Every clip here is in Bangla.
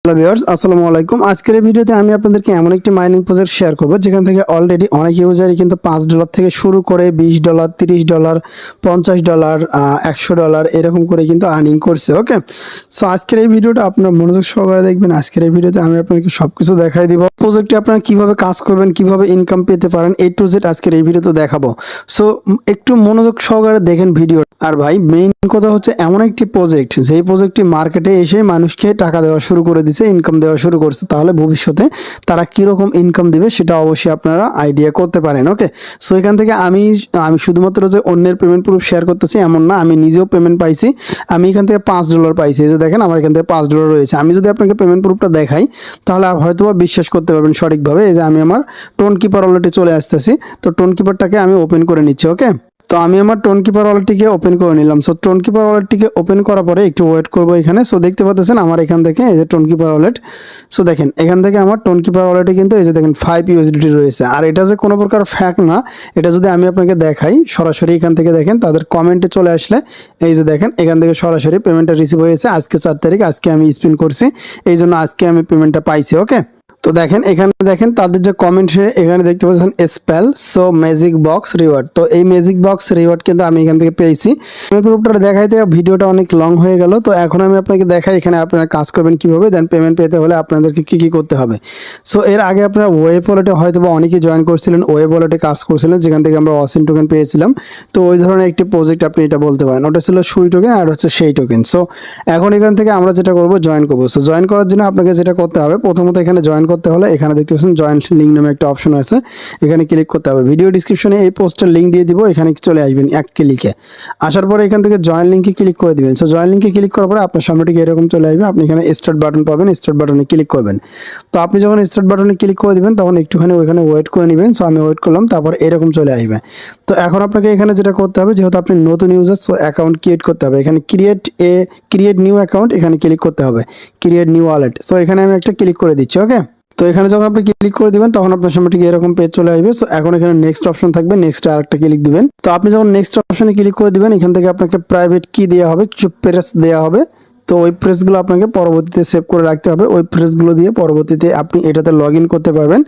হ্যালো ভিউয়ার্স, আসসালামু আলাইকুম। আজকের এই ভিডিওতে আমি আপনাদেরকে এমন একটি মাইনিং প্রজেক্ট শেয়ার করব যেখান থেকে অলরেডি অনেক ইউজারই কিন্তু $5 থেকে শুরু করে $20, $30, $50, $100 এরকম করে কিন্তু আর্নিং করছে। ওকে, সো আজকের এই ভিডিওটা আপনারা মনোযোগ সহকারে দেখবেন। আজকের এই ভিডিওতে আমি আপনাদেরকে সবকিছু দেখাই দিব। প্রজেক্টে আপনারা কিভাবে কাজ করবেন, কিভাবে ইনকাম পেতে পারেন, A to Z আজকের এই ভিডিওতে দেখাবো। সো একটু মনোযোগ সহকারে দেখেন ভিডিও। আর ভাই মেইন কথা হচ্ছে এমন একটি প্রজেক্ট, যেই প্রজেক্টটি মার্কেটে এসে মানুষকে টাকা দেওয়া শুরু করে দিছে, ইনকাম দেওয়া শুরু করছে। তাহলে ভবিষ্যতে তারা কিরকম ইনকাম দিবে সেটা অবশ্যই আপনারা আইডিয়া করতে পারেন। ওকে, সো এখান থেকে আমি শুধুমাত্র যে অন্যের পেমেন্ট প্রুফ শেয়ার করতেছি এমন না, আমি নিজেও পেমেন্ট পাইছি। আমি এখান থেকে $5 পাইছি। এই যে দেখেন আমার এখান থেকে $5 রয়েছে। আমি যদি আপনাকে পেমেন্ট প্রুফটা দেখাই তাহলে হয়তো বিশ্বাস করতে পারবেন সঠিকভাবে। এই যে আমি আমার টোন কিপার ওয়ালেটে চলে আসতেছি। তো টোন কিপারটাকে আমি ওপেন করে নিচ্ছি। ওকে, তো আমি আমার টোন কিপার ওয়ালেটটিকে ওপেন করে নিলাম। সো টোন কিপার ওয়ালেটটিকে ওপেন করার পরে একটু ওয়েট করবো এখানে। সো দেখতে পাচ্ছেন আমার এখান থেকে এই যে টোন কিপার ওয়ালেট। সো দেখেন এখান থেকে আমার টোন কিপার ওয়ালেটে কিন্তু এই যে দেখেন 5 USDT রয়েছে। আর এটা যে কোনো প্রকার ফ্যাক না, এটা যদি আমি আপনাকে দেখাই সরাসরি এখান থেকে দেখেন তাদের কমেন্টে চলে আসলে এই যে দেখেন এখান থেকে সরাসরি পেমেন্টটা রিসিভ হয়েছে আজকে 4 তারিখ। আজকে আমি স্পিন করছি, এই জন্য আজকে আমি পেমেন্টটা পাইছি। ওকে, তো দেখেন এখানে দেখেন তাদের যে কমেন্টে এখানে দেখতে পাচ্ছেন spell so magic box reward. তো এই ম্যাজিক বক্স রিওয়ার্ড কিন্তু আমি এখান থেকে পেয়েছি। প্রুফটা দেখাইতে ভিডিওটা অনেক লং হয়ে গেল। তো এখন আমি আপনাকে দেখাই এখানে আপনারা কাজ করবেন কিভাবে, দেন পেমেন্ট পেতে হলে আপনাদেরকে কি কি করতে হবে। সো এর আগে আপনারা ওয়েব ওয়ালেটে হয়তো বা অনেকেই জয়েন করছিলেন, ওয়েব ওয়ালেটে কাজ করছিলেন যেখান থেকে আমরা ওয়াসিন টোকেন পেয়েছিলাম। তো ওই ধরনের একটি প্রজেক্ট আপনি এটা বলতে পারেন। ওটা ছিল সুই টোকেন আর হচ্ছে সেই টোকেন। সো এখন এখান থেকে আমরা যেটা করব জয়েন করবো। সো জয়েন করার জন্য আপনাকে যেটা করতে হবে, প্রথমত এখানে জয়েন করতে হলে এখানে দেখতে পাচ্ছেন জয়েন্ট লিঙ্ক নামে একটা অপশন আছে, এখানে ক্লিক করতে হবে। ভিডিও ডিসক্রিপশনে এই পোস্টের লিঙ্ক দিয়ে দিব, এখানে চলে আসবেন এক ক্লিকে। আসার পরে এখান থেকে জয়েন লিঙ্কে ক্লিক করে দিবেন। সো জয়েন লিঙ্কে ক্লিক করার পরে আপনার সামনে ঠিক এরকম চলে আসবে। আপনি এখানে স্টার্ট বাটন পাবেন, স্টার্ট বাটনে ক্লিক করবেন। তো আপনি যখন স্টার্ট বাটনে ক্লিক করে দিবেন তখন একটুখানি ওইখানে ওয়েট করে নেবেন। সো আমি ওয়েট করলাম, তারপর এরকম চলে আসবে। তো এখন আপনাকে এখানে যেটা করতে হবে, যেহেতু আপনি নতুন ইউজার, সো অ্যাকাউন্ট ক্রিয়েট করতে হবে। এখানে ক্রিয়েট নিউ অ্যাকাউন্ট এখানে ক্লিক করতে হবে, ক্রিয়েট নিউ ওয়ালেট। সো এখানে আমি একটা ক্লিক করে দিচ্ছি। ওকে, তো এখানে যখন আপনি ক্লিক করে দিবেন তখন আপনার সামনে ঠিক এরকম পেজ চলে আসবে। সো এখন এখানে নেক্সট অপশন থাকবে, নেক্সট আরেকটা ক্লিক দিবেন। তো আপনি যখন নেক্সট অপশনে ক্লিক করে দিবেন এখান থেকে আপনাকে প্রাইভেট কি দেওয়া হবে, কিছু প্রেস দেওয়া হবে। তো ওই প্রেসগুলো আপনাকে পরবর্তীতে সেভ করে রাখতে হবে। ওই প্রেসগুলো দিয়ে পরবর্তীতে আপনি এটাতে লগ ইন করতে পারবেন।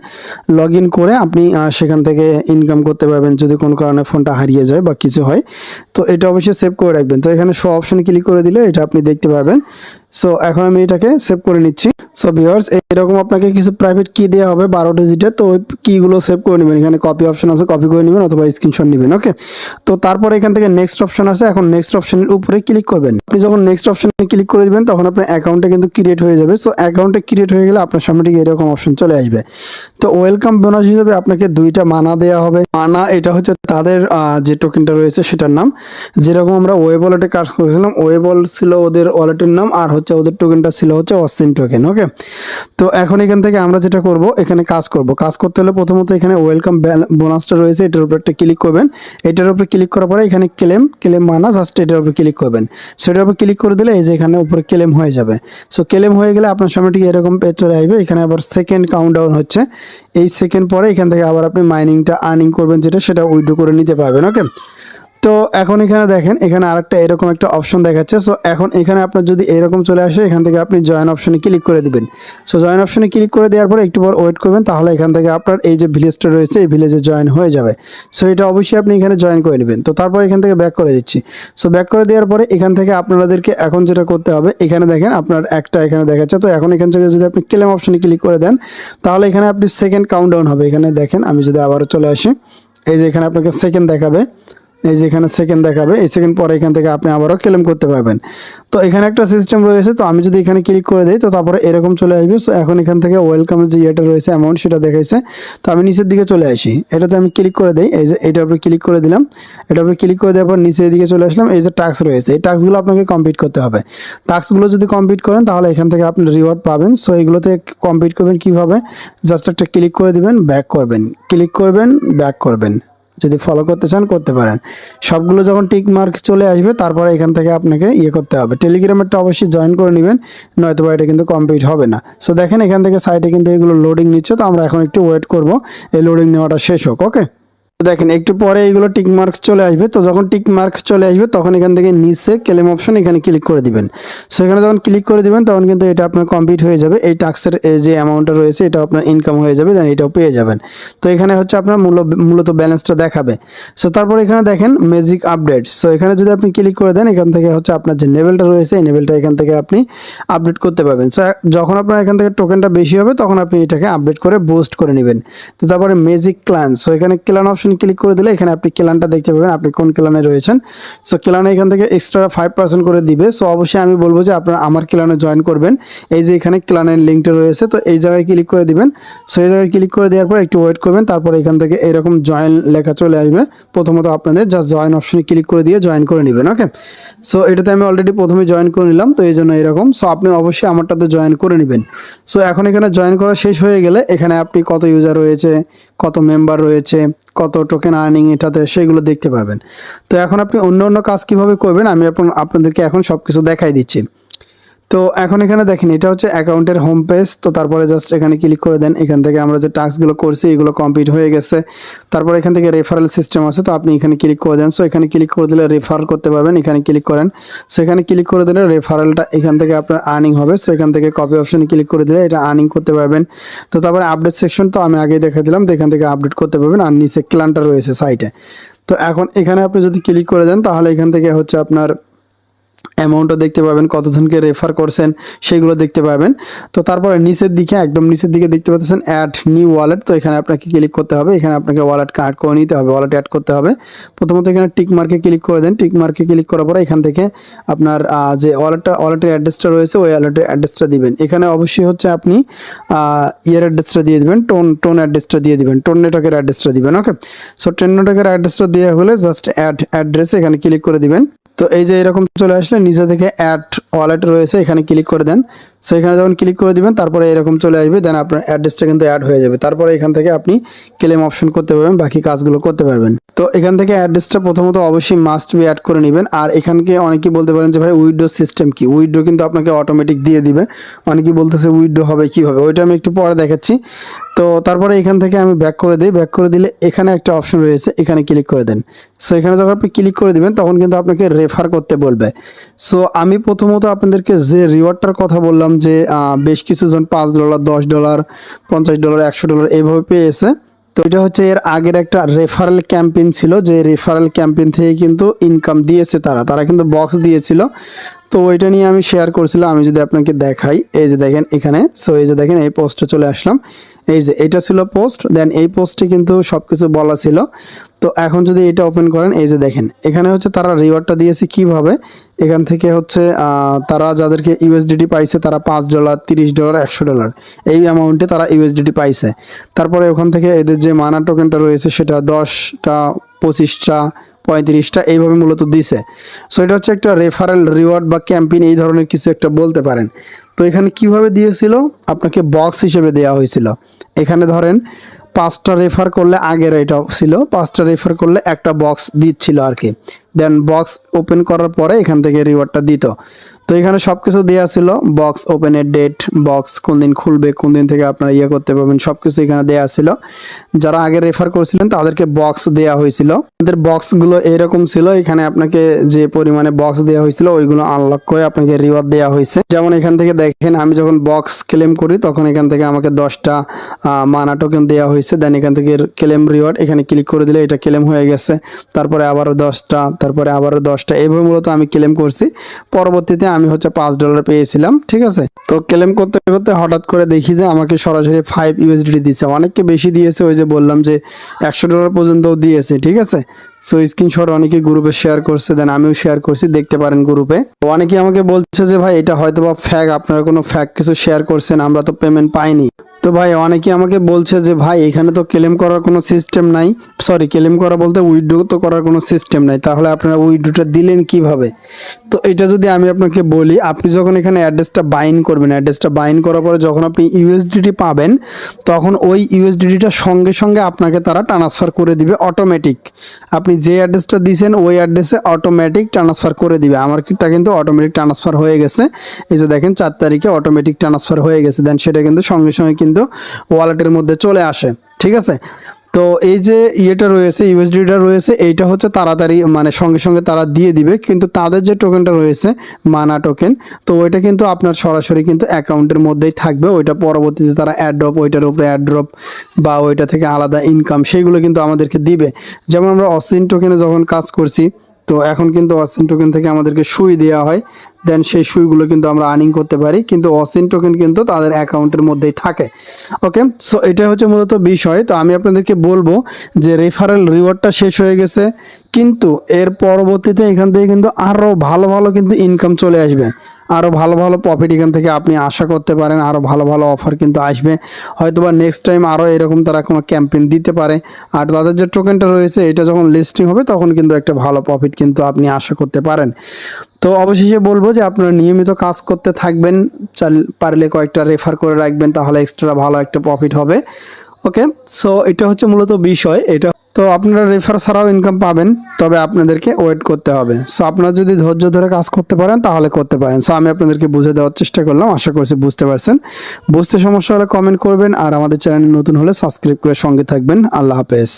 লগ ইন করে আপনি সেখান থেকে ইনকাম করতে পারবেন যদি কোনো কারণে ফোনটা হারিয়ে যায় বা কিছু হয়। তো এটা অবশ্যই সেভ করে রাখবেন। তো এখানে শো অপশনে ক্লিক করে দিলে এটা আপনি দেখতে পাবেন। সো এখন আমি এটাকে সেভ করে নিচ্ছি। সো ভিউয়ার্স, এরকম আপনাকে কিছু প্রাইভেট কি দেওয়া হবে 12 ডিজিটের। তো ওই কিগুলো সেভ করে নেবেন। এখানে কপি অপশন আছে, কপি করে নেবেন অথবা স্ক্রিনশট নেবেন। ওকে, তো তারপরে এখান থেকে নেক্সট অপশন আছে, এখন নেক্সট অপশনের উপরে ক্লিক করবেন। আপনি যখন নেক্সট অপশনে ক্লিক করে দিবেন তখন আপনার অ্যাকাউন্টে কিন্তু ক্রিয়েট হয়ে যাবে। সো অ্যাকাউন্টে ক্রিয়েট হয়ে গেলে আপনার সামনে ঠিক এরকম অপশন চলে আসবে। তো ওয়েলকাম বোনাস হিসেবে আপনাকে 2টা মানা দেওয়া হবে। মানা এটা হচ্ছে তাদের যে টোকেনটা রয়েছে সেটার নাম। যেরকম আমরা ওয়েব ওয়ালেটে কাজ করেছিলাম, ওয়েব ওয়ালেট ছিল ওদের ওয়ালেটের নাম, আর হচ্ছে ওদের টোকেনটা ছিল হচ্ছে ওয়াসিন টোকেন। ওকে, তো এখন এখান থেকে আমরা যেটা করব, এখানে কাজ করব। কাজ করতে হলে প্রথমত এখানে ওয়েলকাম বোনাসটা রয়েছে, এটার উপর একটা ক্লিক করবেন। এটার উপরে ক্লিক করার পরে এখানে ক্লেম মানা জাস্ট এটার উপর ক্লিক করবেন। সেটার উপর ক্লিক করে দিলে এই যে এখানে উপরে ক্লেম হয়ে যাবে। সো ক্লেম হয়ে গেলে আপনার সামনে ঠিক এরকম পেজ চলে আসবে। এখানে আবার সেকেন্ড কাউন্টডাউন হচ্ছে, এই সেকেন্ড পরে এখান থেকে আবার আপনি মাইনিংটা আর্নিং করবেন, যেটা সেটা উইথড্র করে নিতে পারবেন। ওকে, তো এখন এখানে দেখেন এখানে আরেকটা এরকম একটা অপশন দেখাচ্ছে। সো এখন এখানে আপনার যদি এরকম চলে আসে এখান থেকে আপনি জয়েন অপশনে ক্লিক করে দিবেন। সো জয়েন অপশনে ক্লিক করে দেওয়ার পরে একটু পর ওয়েট করবেন, তাহলে এখান থেকে আপনার এই যে ভিলেজটা রয়েছে এই ভিলেজে জয়েন হয়ে যাবে। সো এটা অবশ্যই আপনি এখানে জয়েন করে নেবেন। তো তারপর এখান থেকে ব্যাক করে দিচ্ছি। সো ব্যাক করে দেওয়ার পরে এখান থেকে আপনাদেরকে এখন যেটা করতে হবে, এখানে দেখেন আপনার একটা এখানে দেখাচ্ছে। তো এখন এখান থেকে যদি আপনি ক্লেম অপশনে ক্লিক করে দেন তাহলে এখানে আপনি সেকেন্ড কাউন্টডাউন হবে। এখানে দেখেন আমি যদি আবারও চলে আসি, এই যে এখানে আপনাকে সেকেন্ড দেখাবে, এই যে এখানে সেকেন্ড দেখাবে, এই সেকেন্ড পরে এখান থেকে আপনি আবারও ক্লেম করতে পারবেন। তো এখানে একটা সিস্টেম রয়েছে। তো আমি যদি এখানে ক্লিক করে দিই তো তারপরে এরকম চলে আসবে। সো এখন এখান থেকে ওয়েলকামের যে ইয়েটা রয়েছে অ্যামাউন্ট সেটা দেখাইছে। তো আমি নিচের দিকে চলে আসি, এটাতে আমি ক্লিক করে দিই। এই যে এটার উপরে ক্লিক করে দিলাম, এটার উপরে ক্লিক করে দেওয়ার পর নিচের দিকে চলে আসলাম। এই যে টাস্ক রয়েছে, এই টাস্কগুলো আপনাকে কমপ্লিট করতে হবে। টাস্কগুলো যদি কমপ্লিট করেন তাহলে এখান থেকে আপনি রিওয়ার্ড পাবেন। সো এগুলোতে কমপ্লিট করবেন কিভাবে, জাস্ট একটা ক্লিক করে দিবেন, ব্যাক করবেন, ক্লিক করবেন, ব্যাক করবেন। যদি ফলো করতে চান করতে পারেন। সবগুলো যখন টিক মার্ক চলে আসবে তারপরে এখান থেকে আপনাকে করতে হবে, টেলিগ্রামেরটা অবশ্যই জয়েন করে নেবেন, নয়তো এটা কিন্তু কমপ্লিট হবে না। সো দেখেন এখান থেকে সাইটে কিন্তু এগুলো লোডিং নিচ্ছে। তো আমরা এখন একটু ওয়েট করব এই লোডিং নেওয়াটা শেষ হোক। ওকে, দেখেন একটু পরে এইগুলো টিক মার্ক চলে আসবে। তো যখন টিক মার্ক চলে আসবে তখন এখান থেকে নিচে ক্লেম অপশন এখানে ক্লিক করে দিবেন। সো এখানে যখন ক্লিক করে দিবেন তখন কিন্তু এটা আপনার কমপ্লিট হয়ে যাবে। এই টাস্কের যে অ্যামাউন্টটা রয়েছে এটা আপনার ইনকাম হয়ে যাবে, দেন এটাও পেয়ে যাবেন। তো এখানে হচ্ছে আপনার মূলত ব্যালেন্সটা দেখাবে। সো তারপর এখানে দেখেন ম্যাজিক আপডেট। সো এখানে যদি আপনি ক্লিক করে দেন এখান থেকে হচ্ছে আপনার যে লেভেলটা রয়েছে এই লেভেলটা এখান থেকে আপনি আপডেট করতে পারবেন। সো যখন আপনার এখান থেকে টোকেনটা বেশি হবে তখন আপনি এটাকে আপডেট করে বুস্ট করে নেবেন। তো তারপরে ম্যাজিক ক্লান। সো এখানে ক্লান অপশন ক্লিক করে দিলে এখানে আপনি ক্লানটা দেখতে পাবেন আপনি কোন ক্লানে রয়েছেন। সো ক্লানে এখান থেকে এক্সট্রা 5% করে দিবে। সো অবশ্যই আমি বলবো যে আপনারা আমার ক্লানে জয়েন করবেন। এই যে এখানে ক্লানের লিঙ্কটা রয়েছে, তো এই জায়গায় ক্লিক করে দিবেন। সো এই জায়গায় ক্লিক করে দেওয়ার পর একটু ওয়েট করবেন, তারপর এখান থেকে এরকম জয়েন লেখা চলে আসবে। প্রথমত আপনাদের জাস্ট জয়েন অপশনে ক্লিক করে দিয়ে জয়েন করে নেবেন। ওকে, সো এটাতে আমি অলরেডি প্রথমে জয়েন করে নিলাম, তো এই জন্য এরকম। সো আপনি অবশ্যই আমারটাতে জয়েন করে নেবেন। সো এখন এখানে জয়েন করা শেষ হয়ে গেলে এখানে আপনি কত ইউজার রয়েছে, কত মেম্বার রয়েছে, কত টোকেন আর্নিং এটাতে সেগুলো দেখতে পাবেন। তো এখন আপনি অন্য কাজ কিভাবে করবেন আমি আপনাদেরকে এখন সব কিছু দেখাই দিচ্ছি। তো এখন এখানে দেখেন এটা হচ্ছে অ্যাকাউন্টের হোম পেজ। তো তারপরে জাস্ট এখানে ক্লিক করে দেন। এখান থেকে আমরা যে টাস্কগুলো করছি এগুলো কমপ্লিট হয়ে গেছে। তারপর এখান থেকে রেফারেল সিস্টেম আছে, তো আপনি এখানে ক্লিক করে দেন। সো এখানে ক্লিক করে দিলে রেফার করতে পারবেন, এখানে ক্লিক করেন। সো এখানে ক্লিক করে দিলে রেফারেলটা এখান থেকে আপনার আর্নিং হবে। সো এখান থেকে কপি অপশনে ক্লিক করে দিলে এটা আর্নিং করতে পারবেন। তো তারপরে আপডেট সেকশন তো আমি আগেই দেখা দিলাম, তো এখান থেকে আপডেট করতে পারবেন। আর নিচে ক্লানটা রয়েছে সাইটে। তো এখন এখানে আপনি যদি ক্লিক করে দেন তাহলে এখান থেকে হচ্ছে আপনার অ্যামাউন্টও দেখতে পাবেন, কতজনকে রেফার করছেন সেগুলো দেখতে পাবেন। তো তারপরে নিচের দিকে একদম নিচের দিকে দেখতে পাচ্ছেন অ্যাড নিউ ওয়ালেট। তো এখানে আপনাকে ক্লিক করতে হবে, এখানে আপনাকে ওয়ালেট অ্যাড করে নিতে হবে, ওয়ালেট অ্যাড করতে হবে। প্রথমত এখানে টিক মার্কে ক্লিক করে দেন। টিক মার্কে ক্লিক করার পরে এখান থেকে আপনার যে ওয়ালেটের অ্যাড্রেসটা রয়েছে ওই ওয়ালেটের অ্যাড্রেসটা দিবেন। এখানে অবশ্যই হচ্ছে আপনি ইয়ের অ্যাড্রেসটা দিয়ে দিবেন, টোন অ্যাড্রেসটা দিয়ে দিবেন, টোন নেটওয়ার্কের অ্যাড্রেসটা দিবেন। ওকে, সো টোন নেটওয়ার্কের অ্যাড্রেসটা দেওয়া হলে জাস্ট অ্যাড অ্যাড্রেস এখানে ক্লিক করে দিবেন। তো এই যে এরকম চলে আসলে নিচে থেকে অ্যাড ওয়ালেট রয়েছে এখানে ক্লিক করে দেন। সো এখানে যখন ক্লিক করে দিবেন তারপরে এরকম চলে আসবে, দেন আপনার অ্যাড্রেসটা কিন্তু অ্যাড হয়ে যাবে। তারপরে এখান থেকে আপনি ক্লেম অপশন করতে পারবেন, বাকি কাজগুলো করতে পারবেন। তো এখান থেকে অ্যাড্রেসটা প্রথমত অবশ্যই মাস্ট বি অ্যাড করে নেবেন। আর এখানকে অনেকেই বলতে পারেন যে ভাই উইথড্র সিস্টেম কি, উইথড্র কিন্তু আপনাকে অটোমেটিক দিয়ে দিবে। অনেকেই বলতেছে উইথড্র হবে কিভাবে, ওইটা আমি একটু পরে দেখাচ্ছি। তো তারপরে এখান থেকে আমি ব্যাক করে দিই, ব্যাক করে দিলে এখানে একটা অপশন রয়েছে এখানে ক্লিক করে দেন। সো এখানে যখন আপনি ক্লিক করে দিবেন তখন কিন্তু আপনাকে রেফার করতে বলবে। সো আমি প্রথমত আপনাদেরকে যে রিওয়ার্ডটার কথা বললাম যে বেশ কিছুজন $5, $10, $50, $100 এইভাবে পেয়েছে। তো এটা হচ্ছে এর আগের একটা রেফারেল ক্যাম্পেইন ছিল, যে রেফারেল ক্যাম্পেইন থেকে কিন্তু ইনকাম দিয়েছে তারা কিন্তু বক্স দিয়েছিল। তো ওইটা নিয়ে আমি শেয়ার করছিলাম। আমি যদি আপনাকে দেখাই, এই যে দেখেন এখানে, সো এই যে দেখেন এই পোস্টে চলে আসলাম। এই যে এটা ছিল পোস্ট, দেন এই পোস্টে কিন্তু সব কিছু বলা ছিল। তো এখন যদি এটা ওপেন করেন এই যে দেখেন এখানে হচ্ছে তারা রিওয়ার্ডটা দিয়েছে কিভাবে। এখান থেকে হচ্ছে তারা যাদেরকে ইউএসডিটি পাইছে তারা $5, $30, $100 এই অ্যামাউন্টে তারা ইউএসডিটি পাইছে। তারপরে ওখান থেকে এদের যে মানা টোকেনটা রয়েছে সেটা 10টা, 25টা, 35টা এইভাবে মূলত দিছে। সো এটা হচ্ছে একটা রেফারেল রিওয়ার্ড বা ক্যাম্পেইন এই ধরনের কিছু একটা বলতে পারেন। তো এখানে কিভাবে দিয়েছিল, আপনাকে বক্স হিসেবে দেওয়া হয়েছিল। এখানে ধরেন 5টা রেফার করলে, আগের এটা ছিল 5টা রেফার করলে একটা বক্স দিচ্ছিল আর কি। দেন বক্স ওপেন করার পরে এখান থেকে রিওয়ার্ডটা দিত। তো এখানে সব কিছু দেওয়া ছিল, বক্স ওপেনের ডেট, বক্স কোন দিন খুলবে, কোন দিন থেকে আপনারা ইয়ে করতে পারবেন, সব কিছু এখানে দেওয়া ছিল। যারা আগে রেফার করেছিলেন তাদেরকে বক্স দেওয়া হয়েছিল। তাদের বক্সগুলো এরকম ছিল, এখানে আপনাকে যে পরিমাণে বক্স দেওয়া হয়েছিল ওইগুলো আনলক করে আপনাকে রিওয়ার্ড দেওয়া হয়েছে। যেমন এখান থেকে দেখেন আমি যখন বক্স ক্লেম করি তখন এখান থেকে আমাকে 10টা মানা টোকেন দেওয়া হয়েছে। দেন এখান থেকে ক্লেম রিওয়ার্ড এখানে ক্লিক করে দিলে এটা ক্লেম হয়ে গেছে। তারপরে আবারও 10টা, তারপরে আবারও 10টা, এইভাবে মূলত আমি ক্লেম করছি। পরবর্তীতে আমি হচ্ছে $5 পেয়েছিলাম, ঠিক আছে। তো ক্লেম করতে করতে হঠাৎ করে দেখি যে আমাকে সরাসরি 5 ইউএসডিটি দিচ্ছে। অনেককে বেশি দিয়েছে, ওই যে বললাম যে $100 পর্যন্তও দিয়েছে, ঠিক আছে। সো স্ক্রিনশট অনেকে গ্রুপে শেয়ার করছে, দেন আমিও শেয়ার করছি, দেখতে পারেন গ্রুপে। অনেকে আমাকে বলছে যে ভাই এটা হয়তো বা ফ্যাক, আপনারা কোনো ফ্যাক কিছু শেয়ার করছেন, আমরা তো পেমেন্ট পাইনি। তো ভাই অনেকে আমাকে বলছে যে ভাই এখানে তো ক্লেম করার কোনো সিস্টেম নাই, সরি ক্লেম করা বলতে উইথড্র তো করার কোনো সিস্টেম নাই, তাহলে আপনারা উইথড্রটা দিলেন কিভাবে। তো এটা যদি আমি আপনাকে বলি, আপনি যখন এখানে অ্যাড্রেসটা বাইন্ড করবেন, অ্যাড্রেসটা বাইন্ড করার পরে যখন আপনি ইউএসডিটি পাবেন তখন ওই ইউএসডিটিটা সঙ্গে সঙ্গে আপনাকে তারা ট্রান্সফার করে দিবে অটোমেটিক। আপনি যে অ্যাড্রেসটা দিয়েছেন ওই অ্যাড্রেসে অটোমেটিক ট্রান্সফার করে দিবে। আমারটা কিন্তু অটোমেটিক ট্রান্সফার হয়ে গেছে, এই যে দেখেন 4 তারিখে অটোমেটিক ট্রান্সফার হয়ে গেছে। দেন সেটা কিন্তু সঙ্গে সঙ্গে কিন্তু ওয়ালেটের মধ্যে চলে আসে, ঠিক আছে। তো এই যে ইয়েটা রয়েছে, ইউএসডিটা রয়েছে, এইটা হচ্ছে তাড়াতাড়ি মানে সঙ্গে সঙ্গে তারা দিয়ে দিবে, কিন্তু তাদের যে টোকেনটা রয়েছে মানা টোকেন, তো ওইটা কিন্তু আপনার সরাসরি কিন্তু অ্যাকাউন্টের মধ্যেই থাকবে। ওইটা পরবর্তীতে তারা অ্যাড্রপ, ওইটার উপরে অ্যাড্রপ বা ওইটা থেকে আলাদা ইনকাম সেইগুলো কিন্তু আমাদেরকে দিবে। যেমন আমরা অসিন টোকেনে যখন কাজ করছি, তো এখন কিন্তু অসিন টোকেন থেকে আমাদেরকে সুই দেওয়া হয়, দেন সেই সুইগুলো কিন্তু আমরা আর্নিং করতে পারি, কিন্তু অসিন টোকেন কিন্তু তাদের অ্যাকাউন্টের মধ্যেই থাকে। ওকে, সো এটা হচ্ছে মূলত বিষয়। তো আমি আপনাদেরকে বলবো যে রেফারেল রিওয়ার্ডটা শেষ হয়ে গেছে, কিন্তু এর পরবর্তীতে এখান থেকে কিন্তু আরও ভালো ভালো কিন্তু ইনকাম চলে আসবে, আরও ভালো ভালো প্রফিট এখান থেকে আপনি আশা করতে পারেন, আরও ভালো ভালো অফার কিন্তু আসবে। হয়তোবা নেক্সট টাইম আরও এরকম তারা কোনো ক্যাম্পেইন দিতে পারে। আর তাদের যে টোকেনটা রয়েছে এটা যখন লিস্টিং হবে তখন কিন্তু একটা ভালো প্রফিট কিন্তু আপনি আশা করতে পারেন। তো অবশেষে বলবো যে আপনারা নিয়মিত কাজ করতে থাকবেন, পারলে কয়েকটা রেফার করে রাখবেন, তাহলে এক্সট্রা ভালো একটা প্রফিট হবে। ওকে, সো এটা হচ্ছে মূলত বিষয় এটা। তো আপনারা রেফার ছাড়াও ইনকাম পাবেন, তবে আপনাদেরকে ওয়েট করতে হবে। সো আপনারা যদি ধৈর্য ধরে কাজ করতে পারেন তাহলে করতে পারেন। সো আমি আপনাদেরকে বুঝে দেওয়ার চেষ্টা করলাম, আশা করছি বুঝতে পারছেন। বুঝতে সমস্যা হলে কমেন্ট করবেন, আর আমাদের চ্যানেল নতুন হলে সাবস্ক্রাইব করে সঙ্গে থাকবেন। আল্লাহ হাফেজ।